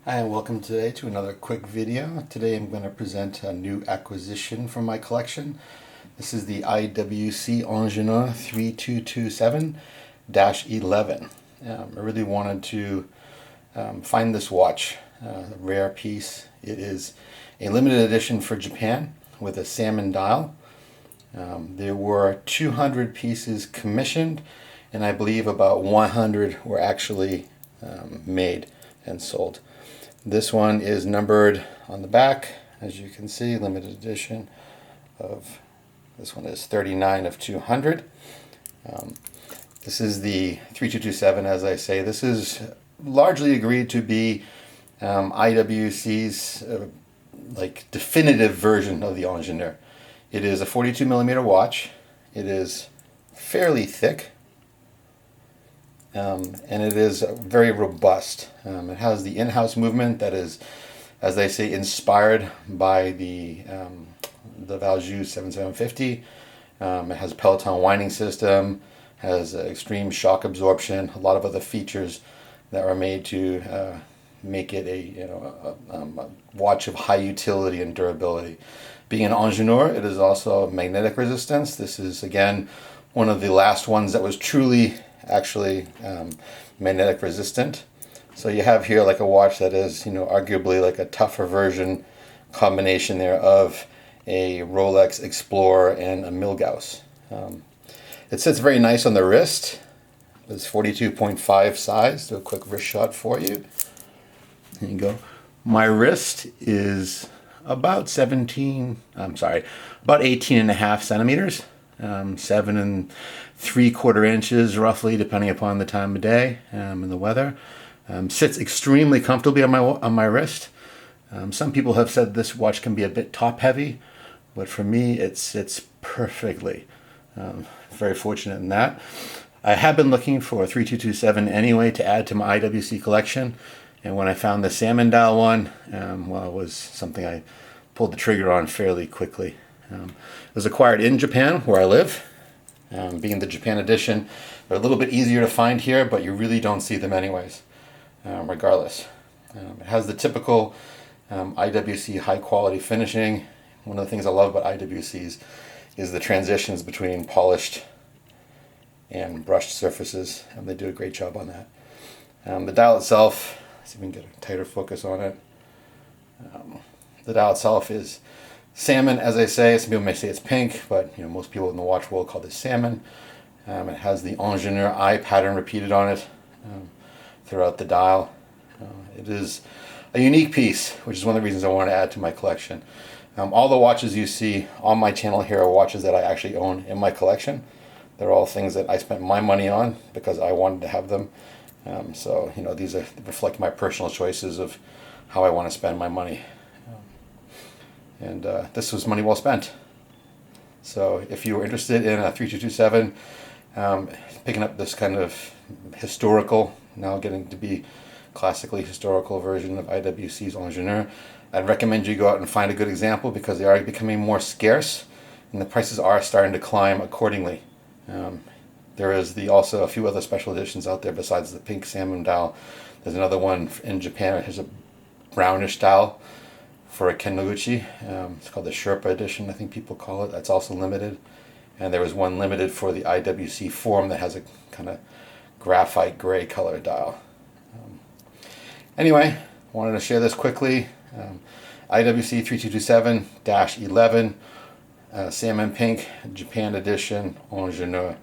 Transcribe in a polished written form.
Hi, and welcome today to another quick video. Today I'm going to present a new acquisition from my collection. This is the IWC Ingenieur 3227-11. I really wanted to find this watch, a rare piece. It is a limited edition for Japan with a salmon dial. There were 200 pieces commissioned, and I believe about 100 were actually made and sold. This one is numbered on the back, as you can see, limited edition of, this one is 39 of 200. This is the 3227, as I say. This is largely agreed to be IWC's like definitive version of the Ingenieur. It is a 42 millimeter watch. It is fairly thick. And it is very robust. It has the in-house movement that is, as they say, inspired by the Valjoux 7750. It has a Peloton winding system, has extreme shock absorption, a lot of other features that were made to make it a watch of high utility and durability. Being an Ingenieur, it is also magnetic resistance. This is again one of the last ones that was truly actually magnetic resistant. So you have here like a watch that is, arguably like a tougher version combination there of a Rolex Explorer and a Milgauss. It sits very nice on the wrist. It's 42.5 size. Do a quick wrist shot for you. There you go. My wrist is about 18 and a half centimeters. 7 3/4 inches roughly, depending upon the time of day and the weather. Sits extremely comfortably on my wrist. Some people have said this watch can be a bit top heavy, but for me it sits perfectly. Very fortunate in that. I have been looking for a 3227 anyway to add to my IWC collection, and when I found the salmon dial one, well, it was something I pulled the trigger on fairly quickly. It was acquired in Japan, where I live. Being the Japan edition, they're a little bit easier to find here, but you really don't see them anyways, regardless. It has the typical IWC high quality finishing. One of the things I love about IWCs is the transitions between polished and brushed surfaces, and they do a great job on that. The dial itself, let's see if we can get a tighter focus on it. The dial itself is salmon, as I say. Some people may say it's pink, but most people in the watch world call this salmon. It has the Ingenieur eye pattern repeated on it throughout the dial. It is a unique piece, which is one of the reasons I wanted to add to my collection. All the watches you see on my channel here are watches that I actually own in my collection. They're all things that I spent my money on because I wanted to have them. So these reflect my personal choices of how I want to spend my money. And this was money well spent. So if you were interested in a 3227, picking up this kind of historical, now getting to be classically historical version of IWC's Ingenieur, I'd recommend you go out and find a good example because they are becoming more scarce and the prices are starting to climb accordingly. There is also a few other special editions out there besides the pink salmon dial. There's another one in Japan. It has a brownish dial for a Ken Noguchi. It's called the Sherpa edition, I think people call it. That's also limited. And there was one limited for the IWC Form that has a kind of graphite gray color dial. Anyway, wanted to share this quickly. IWC 3227-11, salmon pink, Japan edition, Ingenieur.